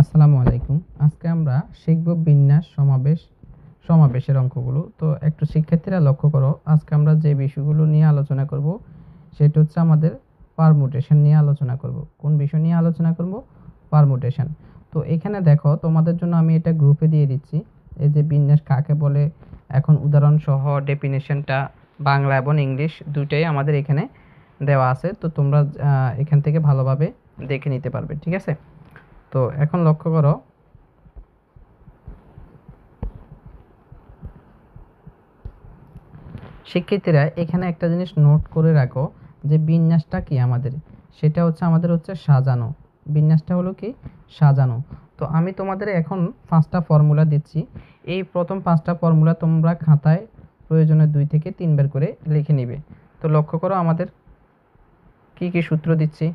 আসসালামু আলাইকুম। আজকে আমরা শিখব বিন্যাস, সমাবেশের অঙ্কগুলো। তো একটু শিক্ষার্থীরা লক্ষ্য করো, আজকে আমরা যে বিষয়গুলো নিয়ে আলোচনা করব সেটা হচ্ছে আমাদের পারমুটেশন নিয়ে আলোচনা করব। কোন বিষয় নিয়ে আলোচনা করব? পারমুটেশন। তো এখানে দেখো, তোমাদের জন্য আমি এটা গ্রুপে দিয়ে দিচ্ছি। এই যে বিন্যাস কাকে বলে, এখন উদাহরণ সহ ডেফিনেশনটা বাংলা এবং ইংলিশ দুইটাই আমাদের এখানে দেওয়া আছে। তো তোমরা এখান থেকে ভালোভাবে দেখে নিতে পারবে, ঠিক আছে? তো এখন লক্ষ্য করো, শিক্ষার্থীরা এখানে একটা জিনিস নোট করে রাখো যে বিন্যাসটা কি আমাদের, সেটা হচ্ছে আমাদের সাজানো। বিন্যাসটা হলো কি? সাজানো। তো আমি তোমাদের এখন 5টা ফর্মুলা দিচ্ছি। এই প্রথম 5টা ফর্মুলা তোমরা খাতায় প্রয়োজনে 2 থেকে 3 বার করে লিখে নিবে। তো লক্ষ্য করো আমাদের কি কি সূত্র দিচ্ছি।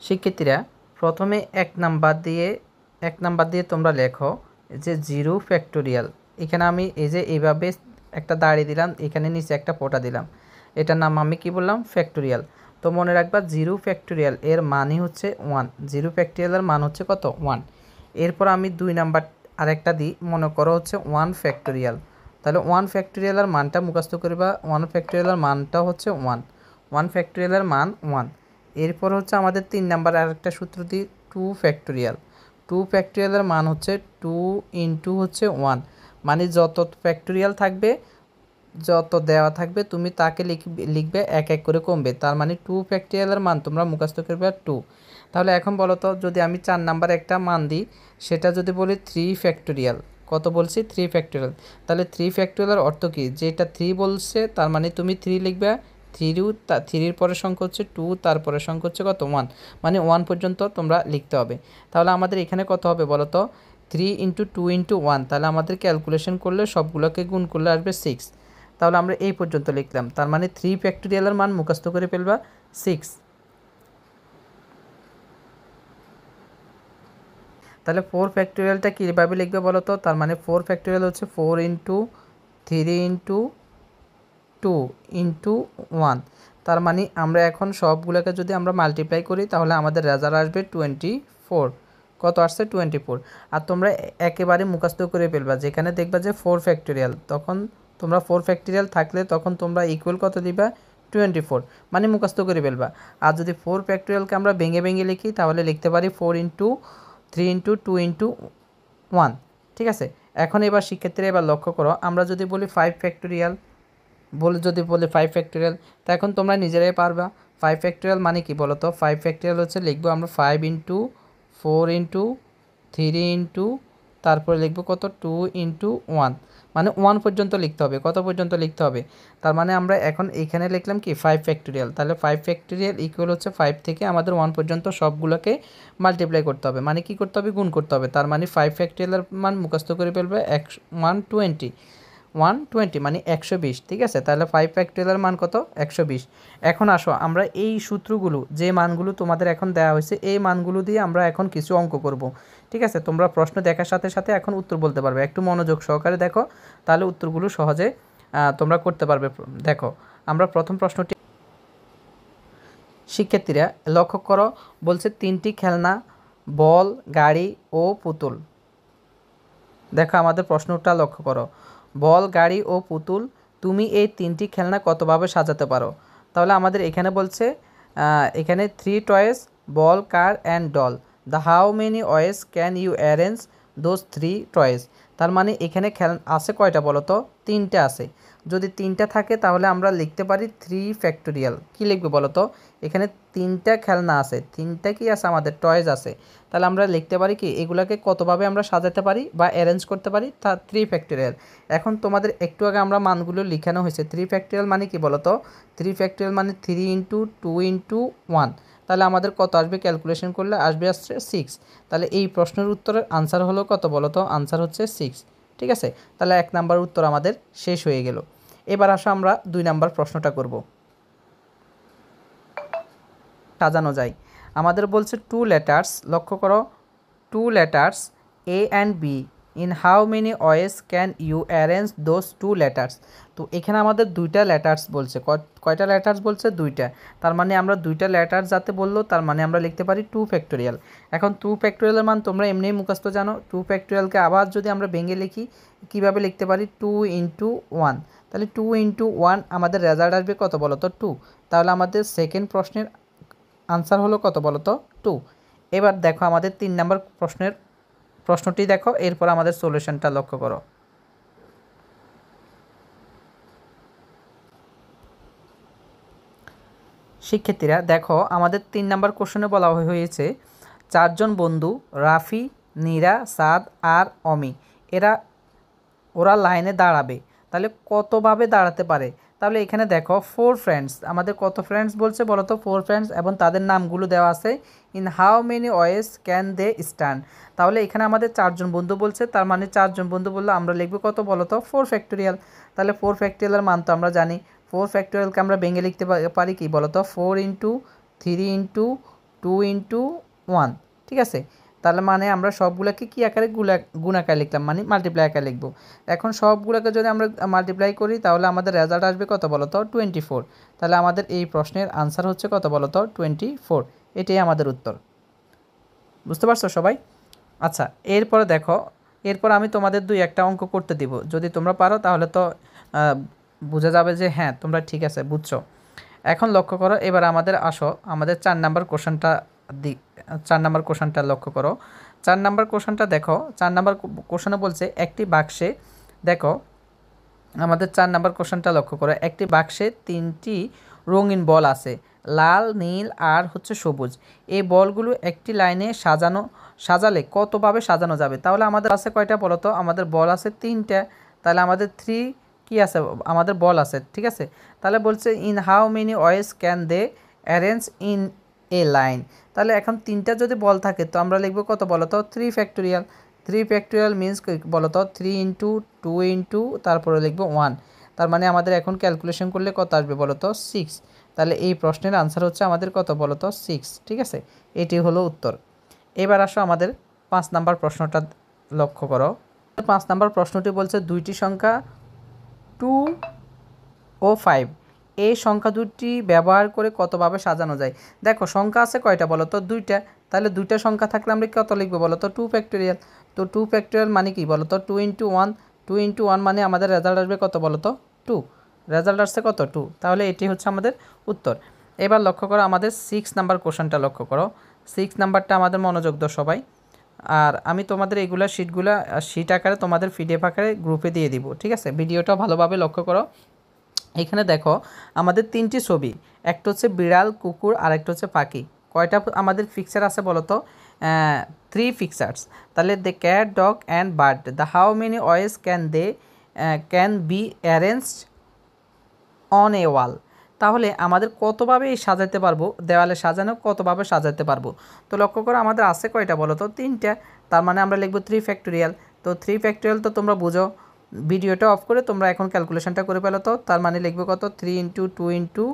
শিক্ষার্থীরা প্রথমে 1 নাম্বার দিয়ে তোমরা লেখো যে 0 ফ্যাক্টোরিয়াল। এখানে আমি এই যে এইভাবে একটা দাড়ি দিলাম, এখানে নিচে একটা ফোঁটা দিলাম, এটার নাম আমি কি বললাম? ফ্যাক্টোরিয়াল। তো মনে রাখবা 0 ফ্যাক্টোরিয়াল এর মানই হচ্ছে 1। 0 ফ্যাক্টোরিয়ালের মান হচ্ছে কত? 1। এরপর আমি 2 নাম্বার আরেকটা দিই, মনে করো হচ্ছে 1 ফ্যাক্টোরিয়াল। তাহলে 1 ফ্যাক্টোরিয়ালের মানটা মুখস্থ করবা। 1 ফ্যাক্টোরিয়ালের মানটা হচ্ছে 1। 1 ফ্যাক্টোরিয়ালের মান 1। এরপর হচ্ছে আমাদের 3 নাম্বার আরেকটা সূত্র দিই, 2 ফ্যাক্টোরিয়াল। 2 ফ্যাক্টোরিয়ালের মান হচ্ছে 2 ইন্টু হচ্ছে 1। মানে যত ফ্যাক্টোরিয়াল থাকবে, যত দেওয়া থাকবে, তুমি তাকে লিখবে এক এক করে কমবে। তার মানে 2 ফ্যাক্টোরিয়ালের মান তোমরা মুখস্থ করবে 2। তাহলে এখন বলো তো, যদি আমি 4 নাম্বার একটা মান দিই, সেটা যদি বলি 3 ফ্যাক্টোরিয়াল। কত বলছি? 3 ফ্যাক্টোরিয়াল। তাহলে 3 ফ্যাক্টোরিয়ালের অর্থ কি? যেটা 3 বলছে তার মানে তুমি 3 লিখবে। 3-এর পরের সংখ্যা হচ্ছে 2, তারপরের সংখ্যা হচ্ছে কত? 1। মানে 1 পর্যন্ত তোমরা লিখতে হবে। তাহলে আমাদের এখানে কত হবে বলো তো? 3 ইন্টু 2 ইন্টু 1। তাহলে আমাদের ক্যালকুলেশন করলে সবগুলোকে গুণ করলে আসবে 6। তাহলে আমরা এই পর্যন্ত লিখলাম। তার মানে 3 ফ্যাক্টোরিয়ালের মান মুখস্থ করে ফেলবা 6। তাহলে 4 ফ্যাক্টোরিয়ালটা কীভাবে লিখবে বলো তো? তার মানে 4 ফ্যাক্টোরিয়াল হচ্ছে 4 ইন্টু 3 ইন্টু 2 ইন্টু 1। তার মানে আমরা এখন সবগুলোকে যদি আমরা মাল্টিপ্লাই করি, তাহলে আমাদের রেজাল্ট আসবে 24। কত আসছে? 24। আর তোমরা একেবারে মুখস্থ করে ফেলবা, যেখানে দেখবা যে 4 ফ্যাক্টোরিয়াল, তখন তোমরা 4 ফ্যাক্টোরিয়াল থাকলে তখন তোমরা ইকুয়াল কত দিবা? 24। মানে মুখস্থ করে ফেলবা। আর যদি 4 ফ্যাক্টোরিয়ালকে আমরা ভেঙে ভেঙে লিখি, তাহলে লিখতে পারি 4 ইন্টু 3 ইন্টু 2 ইন্টু 1। ঠিক আছে? এখন এবার শিক্ষার্থীরা এবার লক্ষ্য করো, আমরা যদি বলি 5 ফ্যাক্টোরিয়াল, যদি বলি 5 ফ্যাক্টোরিয়াল, তা এখন তোমরা নিজেরাই পারবা 5 ফ্যাক্টোরিয়াল মানে কি বলো তো? 5 ফ্যাক্টোরিয়াল হচ্ছে লিখবো আমরা 5 ইন্টু 4 ইন্টু 3 ইন্টু, তারপরে লিখবো কত? 2 ইন্টু 1। মানে 1 পর্যন্ত লিখতে হবে। কত পর্যন্ত লিখতে হবে? তার মানে আমরা এখন এখানে লিখলাম কি? 5 ফ্যাক্টোরিয়াল। তাহলে 5 ফ্যাক্টোরিয়াল ইকুয়াল হচ্ছে 5 থেকে আমাদের 1 পর্যন্ত সবগুলোকে মাল্টিপ্লাই করতে হবে। মানে কি করতে হবে? গুণ করতে হবে। তার মানে 5 ফ্যাক্টোরিয়ালের মান মুখস্থ করে ফেলবে 120। 120 মানে 120। ঠিক আছে? তাহলে 5 ফ্যাক্টোরিয়ালের মান কত? 120। এখন আসো আমরা এই সূত্রগুলো, যে মানগুলো তোমাদের এখন দেওয়া হয়েছে, এই মানগুলো দিয়ে আমরা এখন কিছু অঙ্ক করব। ঠিক আছে? তোমরা প্রশ্ন দেখার সাথে সাথে এখন উত্তর বলতে পারবে। একটু মনোযোগ সহকারে দেখো, তাহলে উত্তরগুলো সহজে তোমরা করতে পারবে। দেখো, আমরা প্রথম প্রশ্নটি, শিক্ষার্থীরা লক্ষ্য করো, বলছে 3টি খেলনা, বল, গাড়ি ও পুতুল। দেখো আমাদের প্রশ্নটা লক্ষ্য করো, বল, গাড়ি ও পুতুল, তুমি এই 3টি খেলনা কতভাবে সাজাতে পারো? তাহলে আমাদের এখানে বলছে এখানে 3 toys, ball, car and doll. The how many ways can you arrange those 3 toys. তার মানে এখানে আছে কয়টা বলো তো? 3টে আছে। যদি 3টা থাকে তাহলে আমরা লিখতে পারি 3 ফ্যাক্টোরিয়াল। কী লিখবে বলো তো? এখানে 3টা খেলনা আছে, 3টা কি আছে? আমাদের টয়েস আছে। তাহলে আমরা লিখতে পারি কি, এগুলাকে কতভাবে আমরা সাজাতে পারি বা অ্যারেঞ্জ করতে পারি? তা 3 ফ্যাক্টোরিয়াল। এখন তোমাদের একটু আগে আমরা মানগুলো লিখানো হয়েছে। 3 ফ্যাক্টোরিয়াল মানে কি বলো তো? 3 ফ্যাক্টোরিয়াল মানে 3 ইন্টু 2 ইন্টু 1। তাহলে আমাদের কত আসবে? ক্যালকুলেশন করলে আসছে 6। তাহলে এই প্রশ্নের উত্তরের আনসার হলো কত বলো তো? আনসার হচ্ছে 6। ঠিক আছে? তাহলে 1 নাম্বার উত্তর আমাদের শেষ হয়ে গেল। এবার আসো আমরা 2 নাম্বার প্রশ্নটা করব। সাজানো যায়। আমাদের বলছে 2 লেটার্স, লক্ষ্য করো, 2 letters A and B in how many ways can you arrange those two letters. তো এখানে আমাদের দুইটা লেটার্স বলছে, কয়টা লেটার্স বলছে? দুইটা। তার মানে আমরা দুইটা লেটার্স যাতে বললো, তার মানে আমরা লিখতে পারি 2 ফ্যাক্টোরিয়াল। এখন 2 ফ্যাক্টোরিয়ালের মান তোমরা এমনিই মুখস্থ জানো। 2 ফ্যাক্টোরিয়ালকে আবার যদি আমরা ভেঙে লিখি, কীভাবে লিখতে পারি? 2 ইন্টু 1। তাহলে 2 ইন্টু 1 আমাদের রেজাল্ট আসবে কত বলো তো? 2। তাহলে আমাদের সেকেন্ড প্রশ্নের আনসার হলো কত বলো তো? 2। এবার দেখো আমাদের 3 নম্বর প্রশ্নটি দেখো, এরপর আমাদের সলিউশনটা লক্ষ্য করো। শিক্ষার্থীরা দেখো, আমাদের 3 নম্বর কোশ্চেনে বলা হয়েছে 4 জন বন্ধু রাফি, নীরা, সাদ আর অমি ওরা লাইনে দাঁড়াবে। তাহলে কতভাবে দাঁড়াতে পারে? তাহলে এখানে দেখো 4 ফ্রেন্ডস, আমাদের কত ফ্রেন্ডস বলছে বলো তো? 4 ফ্রেন্ডস, এবং তাদের নামগুলো দেওয়া আছে। In how many ways can they stand. তাহলে এখানে আমাদের 4 জন বন্ধু বলছে, তার মানে 4 জন বন্ধু বললে আমরা লিখবো কত বলো তো? 4 ফ্যাক্টোরিয়াল। তাহলে 4 ফ্যাক্টোরিয়ালের মান তো আমরা জানি। 4 ফ্যাক্টোরিয়ালকে আমরা ভেঙে লিখতে পারি কি বলো তো? 4 ইন্টু 3 ইন্টু 2 ইন্টু 1। ঠিক আছে, তাহলে মানে আমরা সবগুলোকে কী আকারে গুণাকারে লিখলাম, মানে মাল্টিপ্লাই আকারে লিখব। এখন সবগুলোকে যদি আমরা মাল্টিপ্লাই করি তাহলে আমাদের রেজাল্ট আসবে কত বলো তো? 24। তাহলে আমাদের এই প্রশ্নের আনসার হচ্ছে কত বলো তো? 24। এটাই আমাদের উত্তর। বুঝতে পারছো সবাই? আচ্ছা, এরপরে দেখো, এরপর আমি তোমাদের 2-1টা অঙ্ক করতে দিব। যদি তোমরা পারো তাহলে তো বোঝা যাবে যে হ্যাঁ তোমরা ঠিক আছে বুঝছো। এখন লক্ষ্য করো, এবার আমাদের আমাদের 4 নাম্বার কোশ্চেনটা 4 নাম্বার কোশ্চেনটা লক্ষ্য করো। 4 নাম্বার কোশ্চেনটা দেখো, 4 নাম্বার কোশ্চেনে বলছে একটি বাক্সে, দেখো আমাদের 4 নাম্বার কোশ্চেনটা লক্ষ্য করো, একটি বাক্সে 3টি রঙিন বল আছে, লাল, নীল আর হচ্ছে সবুজ। এই বলগুলো একটি লাইনে সাজালে কতভাবে সাজানো যাবে? তাহলে আমাদের আছে কয়টা বলো তো? আমাদের বল আছে 3টা। তাহলে আমাদের 3 কি আছে? আমাদের বল আছে, ঠিক আছে। তাহলে বলছে in how many ways can they arrange in a line. তাহলে এখন 3টা যদি বল থাকে তো আমরা লিখবো কত বলো তো? 3 ফ্যাক্টোরিয়াল। 3 ফ্যাক্টোরিয়াল মিনস বলো তো 3 ইন্টু 2 ইন্টু তারপরে লিখবো 1। তার মানে আমাদের এখন ক্যালকুলেশন করলে কত আসবে বলো তো? 6। তাহলে এই প্রশ্নের আনসার হচ্ছে আমাদের কত বলো তো? 6। ঠিক আছে, এটি হলো উত্তর। এবার আসো আমাদের 5 নাম্বার প্রশ্নটা লক্ষ্য করো। 5 নাম্বার প্রশ্নটি বলছে দুইটি সংখ্যা 2 ও 5, এই সংখ্যা দুটি ব্যবহার করে কতভাবে সাজানো যায়? দেখো সংখ্যা আছে কয়টা বলো তো? 2টা। তাহলে 2টা সংখ্যা থাকলে আমরা কত লিখবো বলো তো? 2 ফ্যাক্টোরিয়াল। তো 2 ফ্যাক্টোরিয়াল মানে কি বলো তো? 2 ইন্টু 1। 2 ইন্টু 1 মানে আমাদের রেজাল্ট আসবে কত বলো তো? 2। রেজাল্ট আসছে কত? 2। তাহলে এটি হচ্ছে আমাদের উত্তর। এবার লক্ষ্য করো আমাদের 6 নাম্বার কোশ্চেনটা লক্ষ্য করো। 6 নাম্বারটা আমাদের মনোযোগ দাও সবাই। আর আমি তোমাদের এইগুলা শিট আকারে তোমাদের পিডিএফ আকারে গ্রুপে দিয়ে দিব, ঠিক আছে? ভিডিওটা ভালোভাবে লক্ষ্য করো। এখানে দেখো আমাদের 3টি ছবি, একটা হচ্ছে বিড়াল, কুকুর আর একটা হচ্ছে পাখি। কয়টা আমাদের ফিক্সার আছে বলো তো? 3 ফিক্সার্স। তাহলে the cat, dog and bird, the how many ways can be arranged on a wall. তাহলে আমাদের কতভাবে সাজাতে পারবো, দেওয়ালে সাজানো কতভাবে সাজাতে পারবো? তো লক্ষ্য করো আমাদের আছে কয়টা বলো তো? 3টা। তার মানে আমরা লিখবো 3 ফ্যাক্টোরিয়াল। তো 3 ফ্যাক্টোরিয়াল তো তোমরা বুঝো, ভিডিওটা অফ করে তোমরা এখন ক্যালকুলেশনটা করে ফেলো। তো তার মানে লিখবো কত? 3 ইন্টু 2 ইন্টু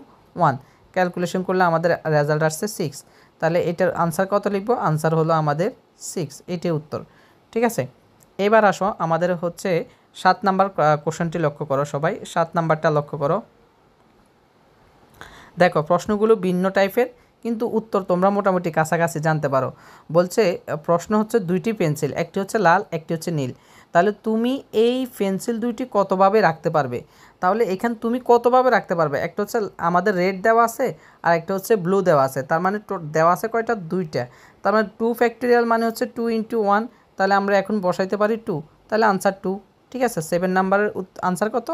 1। ক্যালকুলেশন করলে আমাদের রেজাল্ট আসছে 6। তাহলে এটার আনসার কত লিখবো? আনসার হলো আমাদের 6। এটাই উত্তর, ঠিক আছে। এবার আসো আমাদের হচ্ছে 7 নাম্বার কোশ্চেনটি লক্ষ্য করো সবাই। 7 নাম্বারটা লক্ষ্য করো। দেখো প্রশ্নগুলো ভিন্ন টাইপের, কিন্তু উত্তর তোমরা মোটামুটি কাছাকাছি জানতে পারো। বলছে প্রশ্ন হচ্ছে 2টি পেন্সিল, একটি হচ্ছে লাল একটি হচ্ছে নীল। তাহলে তুমি এই পেন্সিল 2টি কতভাবে রাখতে পারবে? তাহলে এখানে তুমি কতভাবে রাখতে পারবে? একটা হচ্ছে আমাদের রেড দেওয়া আছে আর একটা হচ্ছে ব্লু দেওয়া আছে। তার মানে দেওয়া আছে কয়টা? 2টা। তার মানে 2 ফ্যাক্টোরিয়াল মানে হচ্ছে 2 ইন্টু 1। তাহলে আমরা এখন বসাইতে পারি 2। তাহলে আনসার 2, ঠিক আছে। 7 নাম্বারের আনসার কত?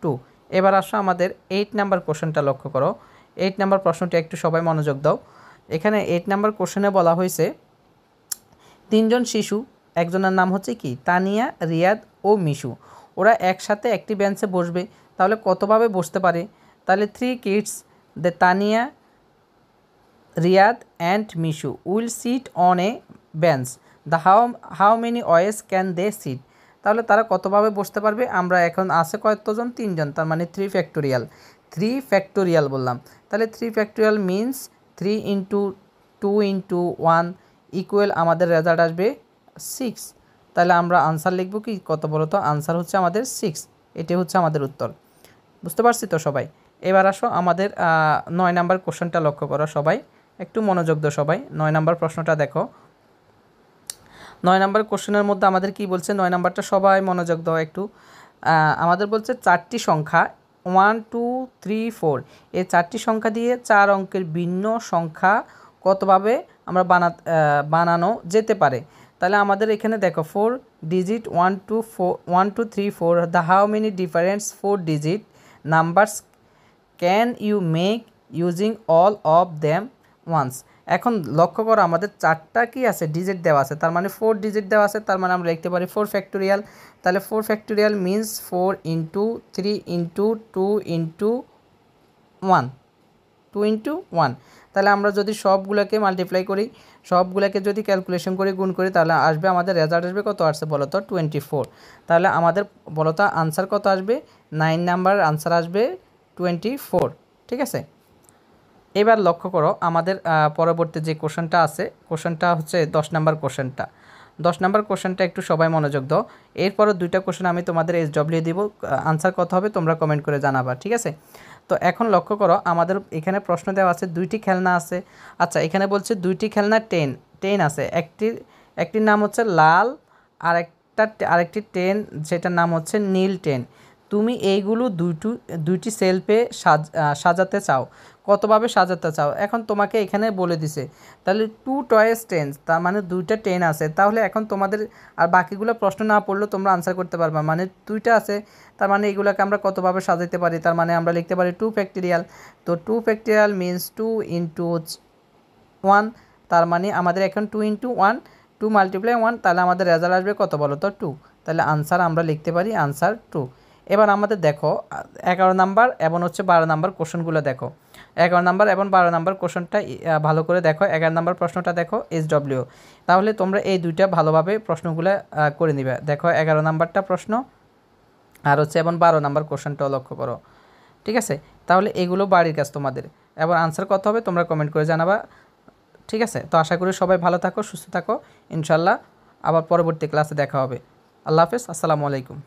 2। এবার আসো আমাদের 8 নাম্বার কোশ্চেনটা লক্ষ্য করো। 8 নাম্বার প্রশ্নটি একটু সবাই মনোযোগ দাও। এখানে 8 নাম্বার কোশ্চেনে বলা হয়েছে 3 জন শিশু, একজনের নাম হচ্ছে কি? তানিয়া, রিয়াদ ও মিশু। ওরা একসাথে একটি বেঞ্চে বসবে। তাহলে কতভাবে বসতে পারে? তাহলে 3 kids, the Tania, Riyad and Mishu will sit on a bench, the how many ways can they sit. তাহলে তারা কতভাবে বসতে পারবে? আমরা এখন আছে কতজন? 3 জন। তার মানে 3 ফ্যাক্টোরিয়াল। 3 ফ্যাক্টোরিয়াল বললাম। তাহলে 3 factorial means 3 into 2 into 1 equal আমাদের রেজাল্ট আসবে 6। তাহলে আমরা আনসার লিখব কি কত বলো তো, আনসার হচ্ছে আমাদের 6। এটি হচ্ছে আমাদের উত্তর। বুঝতে পারছি তো সবাই? এবার আসো আমাদের 9 নাম্বার কোশ্চেনটা লক্ষ্য করো সবাই, একটু মনোযোগ দাও সবাই। 9 নাম্বার প্রশ্নটা দেখো। 9 নাম্বার কোশ্চেনের মধ্যে আমাদের কি বলছে, 9 নাম্বারটা সবাই মনোযোগ দাও একটু। আমাদের বলছে 4টি সংখ্যা 1 2 3 4, এই 4টি সংখ্যা দিয়ে 4 অঙ্কের ভিন্ন সংখ্যা কতভাবে আমরা বানানো যেতে পারে। তাহলে আমাদের এখানে দেখো 4 digit 1 2 3 4, the how many difference 4 digit numbers can you make using all of them once. এখন লক্ষ্য করো আমাদের 4টা কি আছে, ডিজিট দেওয়া আছে, তার মানে 4 ডিজিট দেওয়া আছে, তার মানে আমরা লিখতে পারি 4 ফ্যাক্টোরিয়াল। তাহলে 4 factorial means 4 into 3 into 2 into 1, 2 into 1। তাহলে আমরা যদি সবগুলোকে মাল্টিপ্লাই করি, সবগুলোকে যদি ক্যালকুলেশন করে গুণ করি, তাহলে আসবে আমাদের রেজাল্ট আসবে কত আসছে বলো তো, 24। তাহলে আমাদের বলো তো আনসার কত আসবে, 9 নাম্বার আনসার আসবে 24। ঠিক আছে। এবার লক্ষ্য করো আমাদের পরবর্তী যে কোশ্চেনটা আছে, কোশ্চেনটা হচ্ছে 10 নাম্বার কোশ্চেনটা। 10 নাম্বার কোশ্চেনটা একটু সবাই মনোযোগ দাও। এরপরও 2টা কোশ্চেন আমি তোমাদের SW দিব, আনসার কত হবে তোমরা কমেন্ট করে জানাবা। ঠিক আছে। তো এখন লক্ষ্য করো আমাদের এখানে প্রশ্ন দেওয়া আছে 2টি খেলনা আছে। আচ্ছা, এখানে বলছে 2টি খেলনা 10 আছে, একটির নাম হচ্ছে লাল, আরেকটি 10 যেটার নাম হচ্ছে নীল 10। তুমি এইগুলো দুইটি সেলফে সাজাতে চাও, কতভাবে সাজাতে চাও। এখন তোমাকে এখানে বলে দিছে, তাহলে 2 টয়েস 10, তার মানে 2টা 10 আছে। তাহলে এখন তোমাদের আর বাকিগুলো প্রশ্ন না পড়লেও তোমরা আনসার করতে পারবা, মানে 2টা আছে, তার মানে এগুলোকে আমরা কতভাবে সাজাতে পারি, তার মানে আমরা লিখতে পারি 2 ফ্যাক্টোরিয়াল। তো 2 ফ্যাক্টোরিয়াল মিন্স 2 ইন্টু 1, তার মানে আমাদের এখন 2 ইন্টু 1, 2 মাল্টিপ্লাই 1, তাহলে আমাদের রেজাল্ট আসবে কত বলো তো 2। তাহলে আনসার আমরা লিখতে পারি আনসার 2। এবার আমাদের দেখো 11 নাম্বার এবং হচ্ছে 12 নাম্বার কোশ্চেনগুলো দেখো। 11 নাম্বার এবং 12 নাম্বার কোশ্চেনটা ভালো করে দেখো। 11 নাম্বার প্রশ্নটা দেখো SW, তাহলে তোমরা এই দুইটা ভালোভাবে প্রশ্নগুলো করে নিবে। দেখো 11 নাম্বারটা প্রশ্ন আর হচ্ছে এবং 12 নাম্বার কোশ্চেনটাও লক্ষ্য করো। ঠিক আছে। তাহলে এগুলো বাড়ির কাজ তোমাদের, এবং আনসার কত হবে তোমরা কমেন্ট করে জানাবা। ঠিক আছে। তো আশা করি সবাই ভালো থাকো, সুস্থ থাকো, ইনশাল্লাহ আবার পরবর্তী ক্লাসে দেখা হবে। আল্লাহ হাফেজ, আসসালামু আলাইকুম।